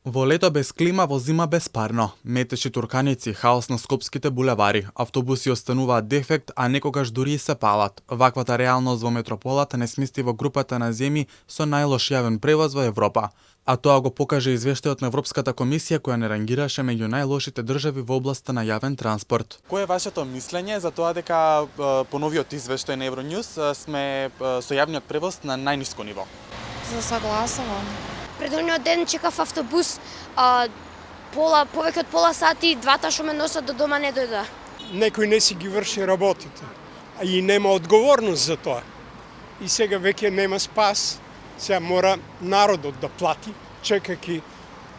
Во лето без клима, во зима без парно. Метеши турканици, хаос на скопските булевари, автобуси остануваат дефект, а некогаш дури и се палат. Ваквата реалност во метрополата не смести во групата на земји со најлош јавен превоз во Европа. А тоа го покаже извештајот на Европската комисија која не рангираше меѓу најлошите држави во областа на јавен транспорт. Кој е вашето мислење за тоа дека по новиот извештај на Евроньюз сме со јавниот превоз на најниско ниво? Загласувам. Предходниот ден чекав автобус, повеќе од пола сати, двата што ме носат до дома не дојда. Некој не си ги врши работите, а и нема одговорност за тоа. И сега веќе нема спас, сега мора народот да плати, чекајќи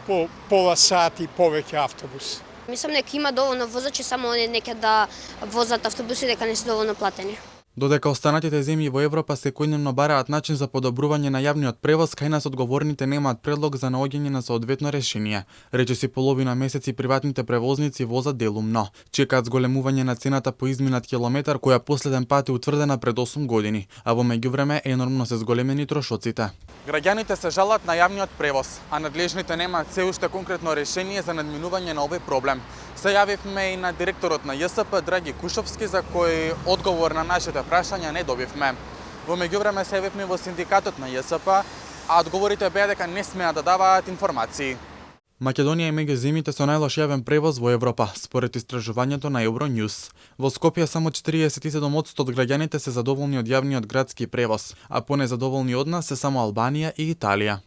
по пола сати повеќе автобус. Мислам дека има доволно возачи, само они нека да возат автобуси дека не се доволно платени. Додека останатите земји во Европа секојдневно бараат начин за подобрување на јавниот превоз, кај нас одговорните немаат предлог за наоѓање на соодветно решение. Речиси половина месеци приватните превозници возат делумно. Чекаат зголемување на цената по изминат километар, која последен пат е утврдена пред 8 години, а во меѓувреме енормно се зголемени трошоците. Граѓаните се жалат на јавниот превоз, а надлежните немаат се уште конкретно решение за надминување на овој проблем. Се јавивме и на директорот на ЈСП Драги Кушовски, за кој одговор на нашите прашања не добивме. Во меѓувреме се јавивме во синдикатот на ЈСП, а одговорите беа дека не смеат да даваат информации. Македонија е меѓу земјите со најлош јавен превоз во Европа, според истражувањето на Евроньюз. Во Скопје само 47% од граѓаните се задоволни од јавниот градски превоз, а понезадоволни од нас се само Албанија и Италија.